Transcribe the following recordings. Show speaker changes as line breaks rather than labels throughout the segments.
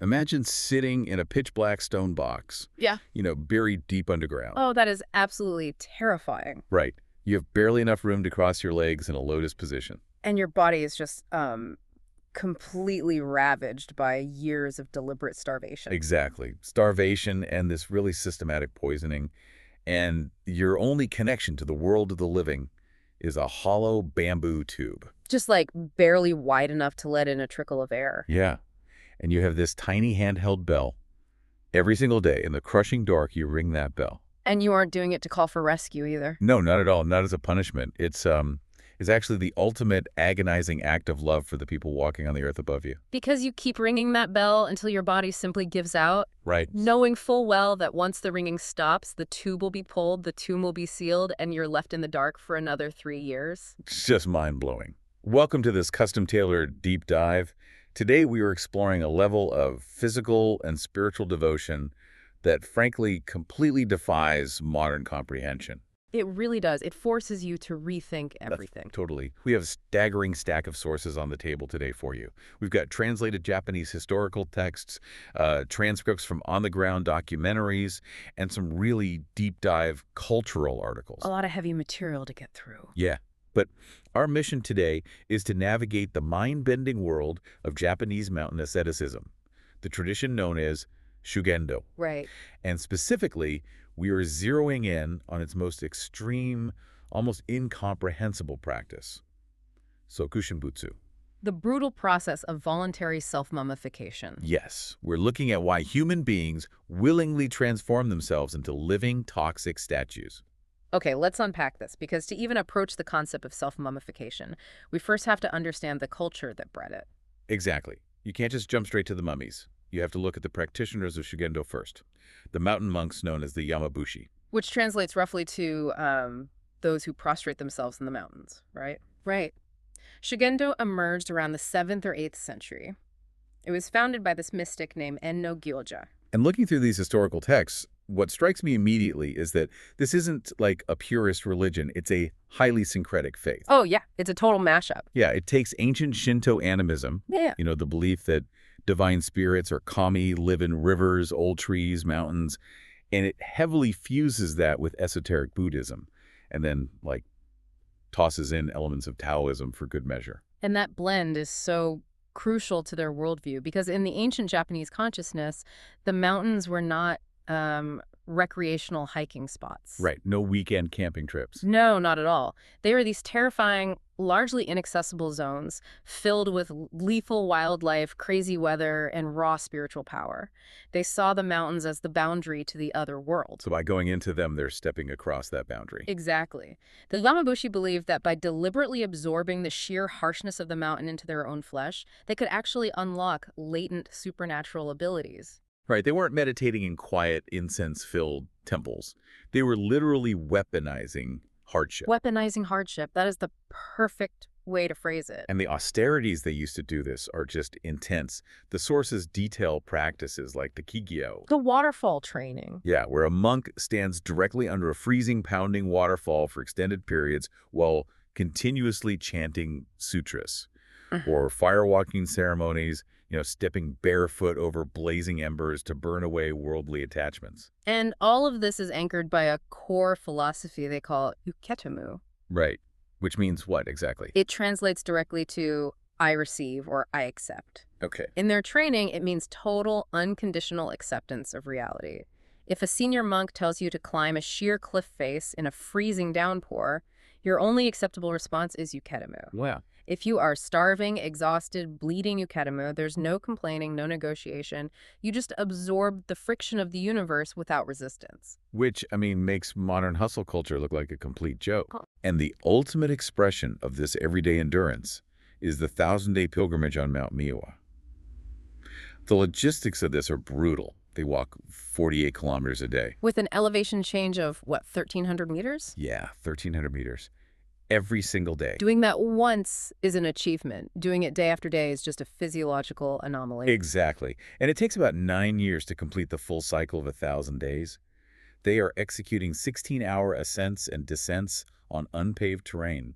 Imagine sitting in a pitch-black stone box,
Yeah.
buried deep underground.
Oh, that is absolutely terrifying.
Right. You have barely enough room to cross your legs in a lotus position.
And your body is just completely ravaged by years of deliberate starvation.
Exactly. Starvation and this really systematic poisoning. And your only connection to the world of the living is a hollow bamboo tube.
Just like barely wide enough to let in a trickle of air.
Yeah. And you have this tiny handheld bell. Every single day in the crushing dark, you ring that bell.
And you aren't doing it to call for rescue either.
No, not at all. Not as a punishment. It's actually the ultimate agonizing act of love for the people walking on the earth above you.
Because you keep ringing that bell until your body simply gives out,
Right.
knowing full well that once the ringing stops, the tube will be pulled, the tomb will be sealed, and you're left in the dark for another 3 years.
It's just mind-blowing. Welcome to this custom-tailored deep dive. Today we are exploring a level of physical and spiritual devotion that frankly completely defies modern comprehension.
It really does. It forces you to rethink everything.
Totally. We have a staggering stack of sources on the table today for you. We've got translated Japanese historical texts, transcripts from on-the-ground documentaries, and some really deep-dive cultural articles.
A lot of heavy material to get through.
Yeah. But our mission today is to navigate the mind-bending world of Japanese mountain asceticism, the tradition known as Shugendō.
Right.
And specifically, we are zeroing in on its most extreme, almost incomprehensible practice, Sokushinbutsu.
The brutal process of voluntary self-mummification.
Yes, we're looking at why human beings willingly transform themselves into living, toxic statues.
Okay, let's unpack this, because to even approach the concept of self-mummification, we first have to understand the culture that bred it.
Exactly. You can't just jump straight to the mummies. You have to look at the practitioners of Shugendō first, the mountain monks known as the Yamabushi.
Which translates roughly to those who prostrate themselves in the mountains, right? Right. Shugendō emerged around the 7th or 8th century. It was founded by this mystic named En-no-gyōja.
And looking through these historical texts, what strikes me immediately is that this isn't like a purist religion. It's a highly syncretic faith.
Oh, yeah. It's a total mashup.
Yeah, it takes ancient Shinto animism,
Yeah.
the belief that divine spirits or kami live in rivers, old trees, mountains, and it heavily fuses that with esoteric Buddhism and then, tosses in elements of Taoism for good measure.
And that blend is so crucial to their worldview, because in the ancient Japanese consciousness, the mountains were not recreational hiking spots.
Right, no weekend camping trips.
No, not at all. They are these terrifying, largely inaccessible zones filled with lethal wildlife, crazy weather, and raw spiritual power. They saw the mountains as the boundary to the other world.
So by going into them, they're stepping across that boundary.
Exactly. The Yamabushi believed that by deliberately absorbing the sheer harshness of the mountain into their own flesh, they could actually unlock latent supernatural abilities.
Right, they weren't meditating in quiet, incense-filled temples. They were literally weaponizing hardship.
Weaponizing hardship, that is the perfect way to phrase it.
And the austerities they used to do this are just intense. The sources detail practices like the kigyo.
The waterfall training.
Yeah, where a monk stands directly under a freezing, pounding waterfall for extended periods while continuously chanting sutras. Or firewalking ceremonies, stepping barefoot over blazing embers to burn away worldly attachments.
And all of this is anchored by a core philosophy they call uketemu.
Right. Which means what exactly?
It translates directly to I receive or I accept.
Okay.
In their training, it means total, unconditional acceptance of reality. If a senior monk tells you to climb a sheer cliff face in a freezing downpour, your only acceptable response is uketemu.
Wow.
If you are starving, exhausted, bleeding uketemu, there's no complaining, no negotiation. You just absorb the friction of the universe without resistance.
Which, makes modern hustle culture look like a complete joke. And the ultimate expression of this everyday endurance is the 1,000-day pilgrimage on Mount Miwa. The logistics of this are brutal. They walk 48 kilometers a day.
With an elevation change of, 1,300 meters?
Yeah, 1,300 meters. Every single day.
Doing that once is an achievement. Doing it day after day is just a physiological anomaly.
Exactly. And it takes about 9 years to complete the full cycle of 1,000 days. They are executing 16-hour ascents and descents on unpaved terrain.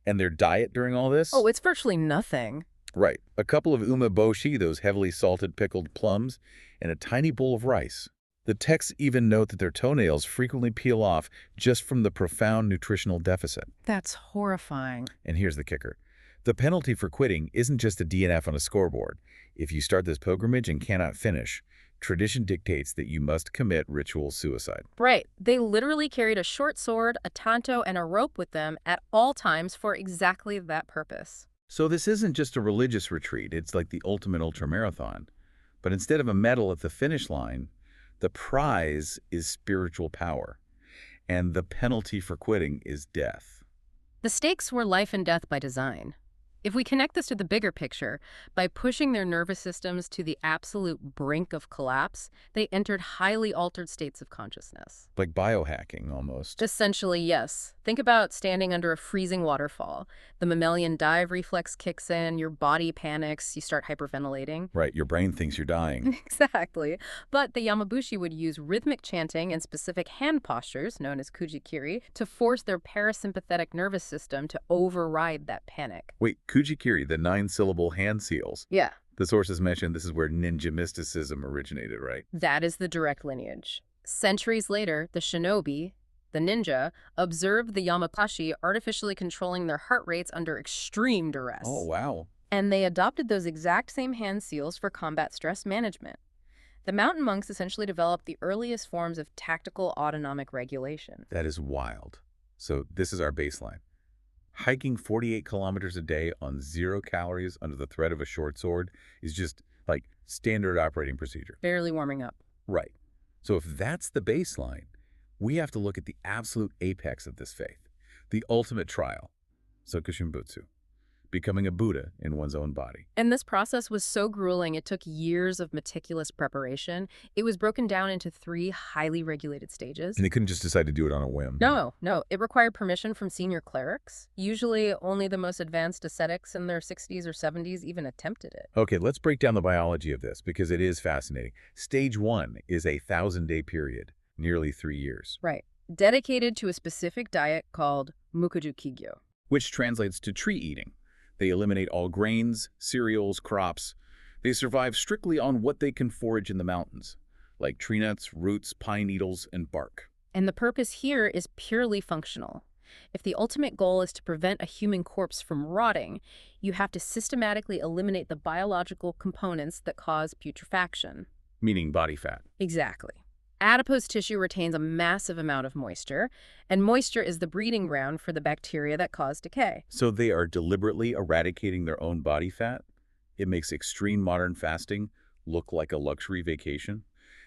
And their diet during all this?
Oh, it's virtually nothing.
Right. A couple of umeboshi, those heavily salted pickled plums, and a tiny bowl of rice. The texts even note that their toenails frequently peel off just from the profound nutritional deficit.
That's horrifying.
And here's the kicker. The penalty for quitting isn't just a DNF on a scoreboard. If you start this pilgrimage and cannot finish, tradition dictates that you must commit ritual suicide.
Right. They literally carried a short sword, a tanto, and a rope with them at all times for exactly that purpose.
So this isn't just a religious retreat, it's like the ultimate ultramarathon. But instead of a medal at the finish line, the prize is spiritual power, and the penalty for quitting is death.
The stakes were life and death by design. If we connect this to the bigger picture, by pushing their nervous systems to the absolute brink of collapse, they entered highly altered states of consciousness.
Like biohacking, almost.
Essentially, yes. Think about standing under a freezing waterfall. The mammalian dive reflex kicks in, your body panics, you start hyperventilating.
Right, your brain thinks you're dying.
Exactly. But the Yamabushi would use rhythmic chanting and specific hand postures, known as kujikiri, to force their parasympathetic nervous system to override that panic.
Wait, kujikiri, the 9-syllable hand seals.
Yeah.
The sources mention this is where ninja mysticism originated, right?
That is the direct lineage. Centuries later, the shinobi, the ninja, observed the Yamabushi artificially controlling their heart rates under extreme duress.
Oh, wow.
And they adopted those exact same hand seals for combat stress management. The mountain monks essentially developed the earliest forms of tactical autonomic regulation.
That is wild. So this is our baseline. Hiking 48 kilometers a day on 0 calories under the threat of a short sword is just like standard operating procedure.
Barely warming up.
Right. So if that's the baseline, we have to look at the absolute apex of this faith, the ultimate trial, Sokushinbutsu, becoming a Buddha in one's own body.
And this process was so grueling, it took years of meticulous preparation. It was broken down into 3 highly regulated stages.
And they couldn't just decide to do it on a whim.
No. It required permission from senior clerics. Usually only the most advanced ascetics in their 60s or 70s even attempted it.
Okay, let's break down the biology of this because it is fascinating. Stage 1 is a 1,000-day period, nearly 3 years.
Right. Dedicated to a specific diet called mukuju kigyo.
Which translates to tree eating. They eliminate all grains, cereals, crops. They survive strictly on what they can forage in the mountains, like tree nuts, roots, pine needles, and bark.
And the purpose here is purely functional. If the ultimate goal is to prevent a human corpse from rotting, you have to systematically eliminate the biological components that cause putrefaction.
Meaning body fat.
Exactly. Adipose tissue retains a massive amount of moisture, and moisture is the breeding ground for the bacteria that cause decay.
So they are deliberately eradicating their own body fat? It makes extreme modern fasting look like a luxury vacation.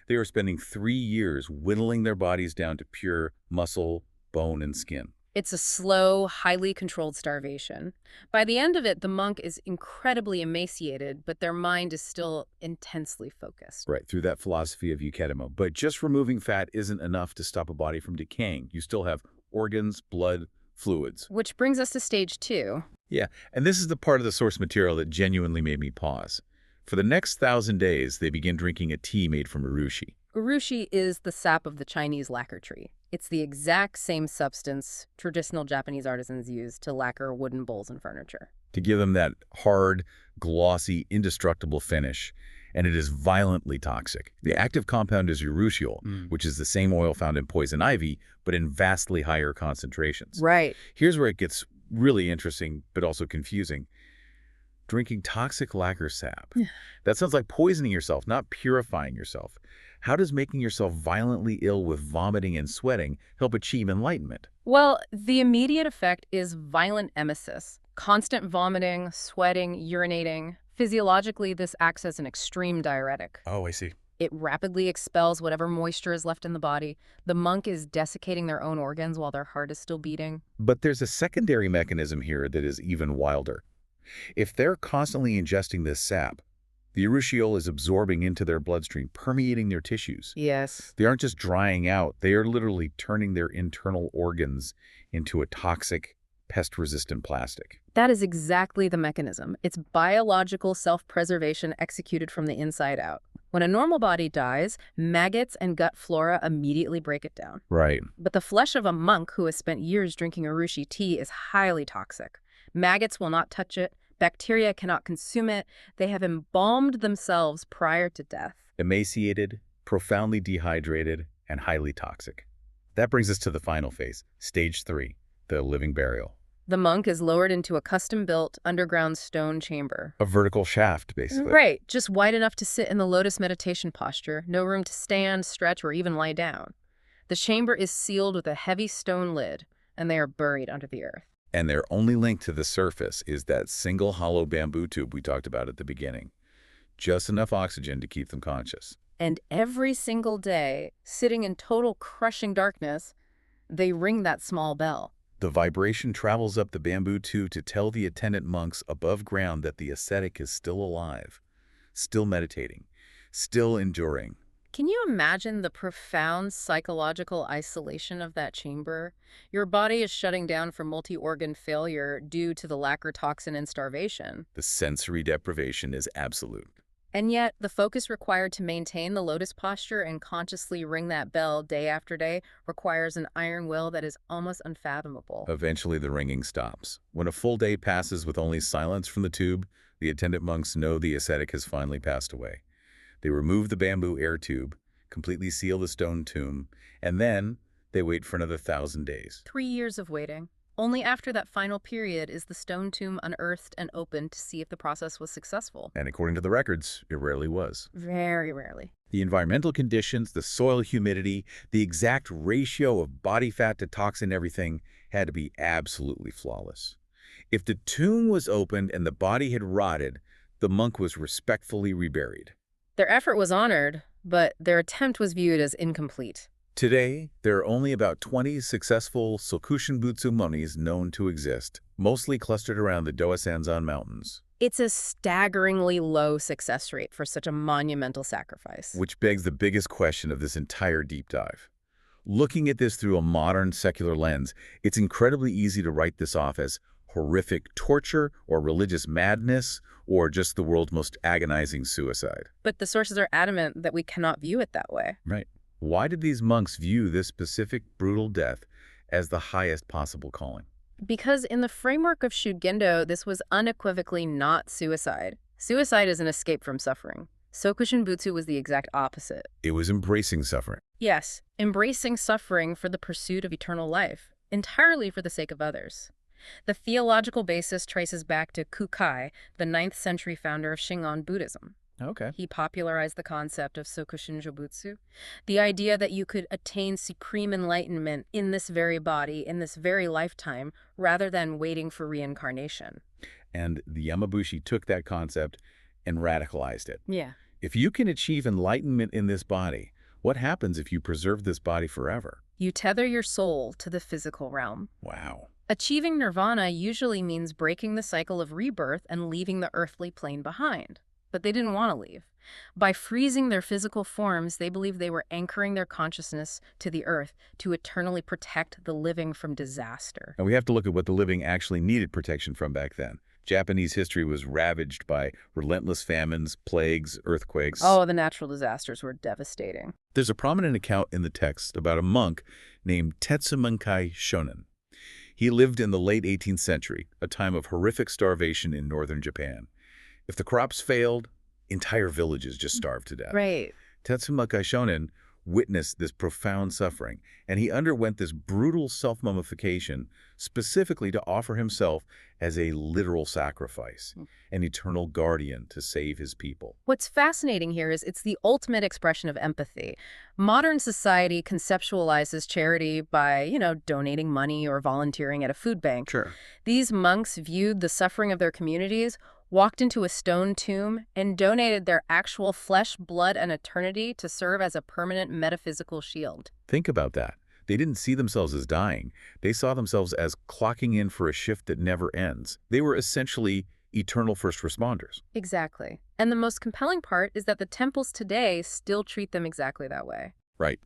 They are spending 3 years whittling their bodies down to pure muscle, bone, and skin.
It's a slow, highly controlled starvation. By the end of it, the monk is incredibly emaciated, but their mind is still intensely focused.
Right, through that philosophy of Yuketamo. But just removing fat isn't enough to stop a body from decaying. You still have organs, blood, fluids.
Which brings us to stage 2.
Yeah, and this is the part of the source material that genuinely made me pause. For the next 1,000 days, they begin drinking a tea made from urushi.
Urushi is the sap of the Chinese lacquer tree. It's the exact same substance traditional Japanese artisans use to lacquer wooden bowls and furniture.
To give them that hard, glossy, indestructible finish, and it is violently toxic. The active compound is urushiol, which is the same oil found in poison ivy, but in vastly higher concentrations.
Right.
Here's where it gets really interesting, but also confusing. Drinking toxic lacquer sap. That sounds like poisoning yourself, not purifying yourself. How does making yourself violently ill with vomiting and sweating help achieve enlightenment?
Well, the immediate effect is violent emesis. Constant vomiting, sweating, urinating. Physiologically, this acts as an extreme diuretic.
Oh, I see.
It rapidly expels whatever moisture is left in the body. The monk is desiccating their own organs while their heart is still beating.
But there's a secondary mechanism here that is even wilder. If they're constantly ingesting this sap, the urushiol is absorbing into their bloodstream, permeating their tissues.
Yes.
They aren't just drying out, they are literally turning their internal organs into a toxic, pest-resistant plastic.
That is exactly the mechanism. It's biological self-preservation executed from the inside out. When a normal body dies, maggots and gut flora immediately break it down.
Right.
But the flesh of a monk who has spent years drinking urushi tea is highly toxic. Maggots will not touch it. Bacteria cannot consume it. They have embalmed themselves prior to death.
Emaciated, profoundly dehydrated, and highly toxic. That brings us to the final phase, stage 3, the living burial.
The monk is lowered into a custom-built underground stone chamber.
A vertical shaft, basically.
Right, just wide enough to sit in the lotus meditation posture, no room to stand, stretch, or even lie down. The chamber is sealed with a heavy stone lid, and they are buried under the earth.
And their only link to the surface is that single hollow bamboo tube we talked about at the beginning. Just enough oxygen to keep them conscious.
And every single day, sitting in total crushing darkness, they ring that small bell.
The vibration travels up the bamboo tube to tell the attendant monks above ground that the ascetic is still alive, still meditating, still enduring.
Can you imagine the profound psychological isolation of that chamber? Your body is shutting down for multi-organ failure due to the lacquer toxin and starvation.
The sensory deprivation is absolute.
And yet, the focus required to maintain the lotus posture and consciously ring that bell day after day requires an iron will that is almost unfathomable.
Eventually, the ringing stops. When a full day passes with only silence from the tube, the attendant monks know the ascetic has finally passed away. They remove the bamboo air tube, completely seal the stone tomb, and then they wait for another 1,000 days.
3 years of waiting. Only after that final period is the stone tomb unearthed and opened to see if the process was successful.
And according to the records, it rarely was.
Very rarely.
The environmental conditions, the soil humidity, the exact ratio of body fat to toxin, everything had to be absolutely flawless. If the tomb was opened and the body had rotted, the monk was respectfully reburied.
Their effort was honored, but their attempt was viewed as incomplete.
Today, there are only about 20 successful Sokushinbutsu mummies known to exist, mostly clustered around the Doasanzan Mountains.
It's a staggeringly low success rate for such a monumental sacrifice.
Which begs the biggest question of this entire deep dive. Looking at this through a modern secular lens, it's incredibly easy to write this off as horrific torture or religious madness or just the world's most agonizing suicide.
But the sources are adamant that we cannot view it that way.
Right. Why did these monks view this specific brutal death as the highest possible calling?
Because in the framework of Shugendō, this was unequivocally not suicide. Suicide is an escape from suffering. Sokushinbutsu was the exact opposite.
It was embracing suffering.
Yes, embracing suffering for the pursuit of eternal life, entirely for the sake of others. The theological basis traces back to Kūkai, the 9th century founder of Shingon Buddhism.
Okay.
He popularized the concept of Sokushinbutsu, the idea that you could attain supreme enlightenment in this very body, in this very lifetime, rather than waiting for reincarnation.
And the Yamabushi took that concept and radicalized it.
Yeah.
If you can achieve enlightenment in this body, what happens if you preserve this body forever?
You tether your soul to the physical realm.
Wow.
Achieving nirvana usually means breaking the cycle of rebirth and leaving the earthly plane behind. But they didn't want to leave. By freezing their physical forms, they believed they were anchoring their consciousness to the earth to eternally protect the living from disaster.
And we have to look at what the living actually needed protection from back then. Japanese history was ravaged by relentless famines, plagues, earthquakes.
Oh, the natural disasters were devastating.
There's a prominent account in the text about a monk named Tetsumunkai Shonin. He lived in the late 18th century, a time of horrific starvation in northern Japan. If the crops failed, entire villages just starved to death.
Right.
Tetsumunkai Shonin witnessed this profound suffering, and he underwent this brutal self-mummification specifically to offer himself as a literal sacrifice, an eternal guardian to save his people.
What's fascinating here is it's the ultimate expression of empathy. Modern society conceptualizes charity by, donating money or volunteering at a food bank.
Sure.
These monks viewed the suffering of their communities, walked into a stone tomb, and donated their actual flesh, blood, and eternity to serve as a permanent metaphysical shield.
Think about that. They didn't see themselves as dying. They saw themselves as clocking in for a shift that never ends. They were essentially eternal first responders.
Exactly. And the most compelling part is that the temples today still treat them exactly that way.
Right.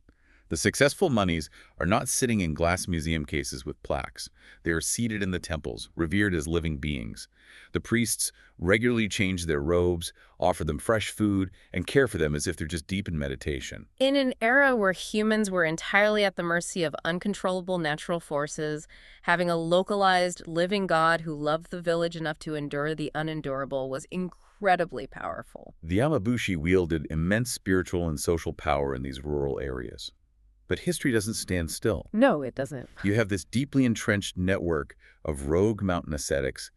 The successful mummies are not sitting in glass museum cases with plaques. They are seated in the temples, revered as living beings. The priests regularly change their robes, offer them fresh food, and care for them as if they're just deep in meditation.
In an era where humans were entirely at the mercy of uncontrollable natural forces, having a localized, living God who loved the village enough to endure the unendurable was incredibly powerful.
The Yamabushi wielded immense spiritual and social power in these rural areas. But history doesn't stand still.
No, it doesn't.
You have this deeply entrenched network of rogue mountain ascetics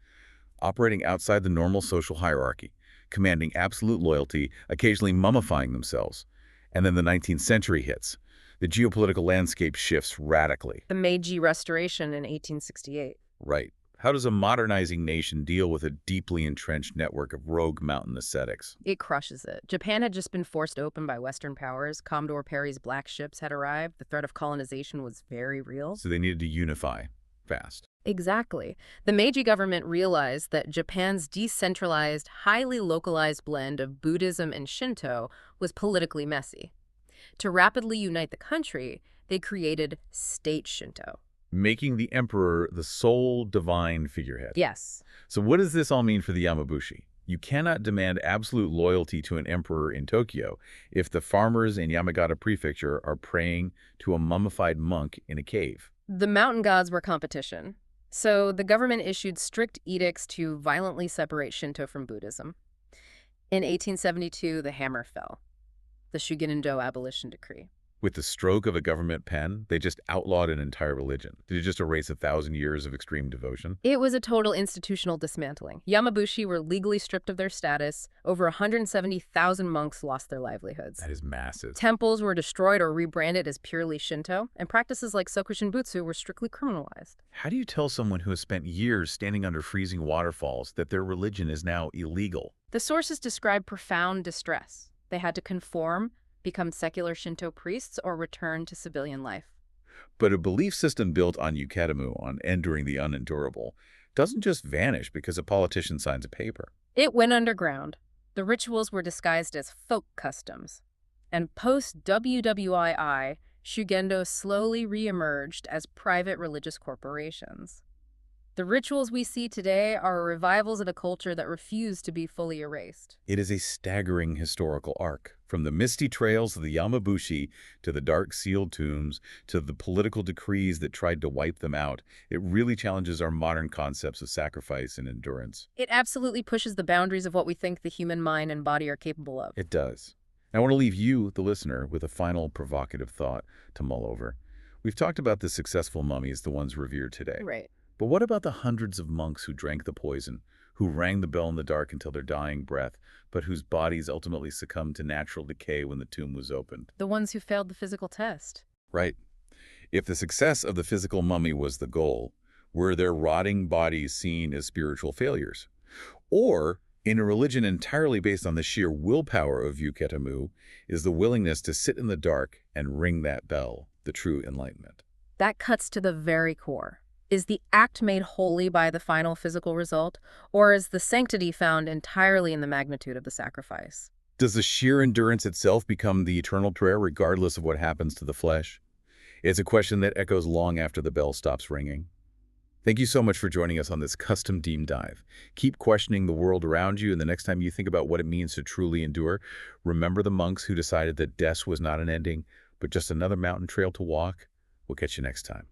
operating outside the normal social hierarchy, commanding absolute loyalty, occasionally mummifying themselves. And then the 19th century hits. The geopolitical landscape shifts radically.
The Meiji Restoration in 1868.
Right. How does a modernizing nation deal with a deeply entrenched network of rogue mountain ascetics?
It crushes it. Japan had just been forced open by Western powers. Commodore Perry's black ships had arrived. The threat of colonization was very real.
So they needed to unify fast.
Exactly. The Meiji government realized that Japan's decentralized, highly localized blend of Buddhism and Shinto was politically messy. To rapidly unite the country, they created state Shinto.
Making the emperor the sole divine figurehead.
Yes.
So what does this all mean for the Yamabushi? You cannot demand absolute loyalty to an emperor in Tokyo if the farmers in Yamagata Prefecture are praying to a mummified monk in a cave.
The mountain gods were competition. So the government issued strict edicts to violently separate Shinto from Buddhism. In 1872, the hammer fell. The Shugendō abolition decree.
With the stroke of a government pen, they just outlawed an entire religion. Did it just erase 1,000 years of extreme devotion?
It was a total institutional dismantling. Yamabushi were legally stripped of their status. Over 170,000 monks lost their livelihoods.
That is massive.
Temples were destroyed or rebranded as purely Shinto, and practices like Sokushinbutsu were strictly criminalized.
How do you tell someone who has spent years standing under freezing waterfalls that their religion is now illegal?
The sources describe profound distress. They had to conform, become secular Shinto priests, or return to civilian life.
But a belief system built on yukatamu, on enduring the unendurable, doesn't just vanish because a politician signs a paper.
It went underground. The rituals were disguised as folk customs. And post-WWII, Shugendō slowly re-emerged as private religious corporations. The rituals we see today are revivals of a culture that refused to be fully erased.
It is a staggering historical arc. From the misty trails of the Yamabushi to the dark sealed tombs to the political decrees that tried to wipe them out, it really challenges our modern concepts of sacrifice and endurance.
It absolutely pushes the boundaries of what we think the human mind and body are capable of.
It does. I want to leave you, the listener, with a final provocative thought to mull over. We've talked about the successful mummies, the ones revered today.
Right.
But what about the hundreds of monks who drank the poison, who rang the bell in the dark until their dying breath, but whose bodies ultimately succumbed to natural decay when the tomb was opened?
The ones who failed the physical test.
Right. If the success of the physical mummy was the goal, were their rotting bodies seen as spiritual failures? Or, in a religion entirely based on the sheer willpower of yukatamu, is the willingness to sit in the dark and ring that bell the true enlightenment?
That cuts to the very core. Is the act made wholly by the final physical result, or is the sanctity found entirely in the magnitude of the sacrifice?
Does the sheer endurance itself become the eternal prayer regardless of what happens to the flesh? It's a question that echoes long after the bell stops ringing. Thank you so much for joining us on this custom deep dive. Keep questioning the world around you, and the next time you think about what it means to truly endure, remember the monks who decided that death was not an ending, but just another mountain trail to walk. We'll catch you next time.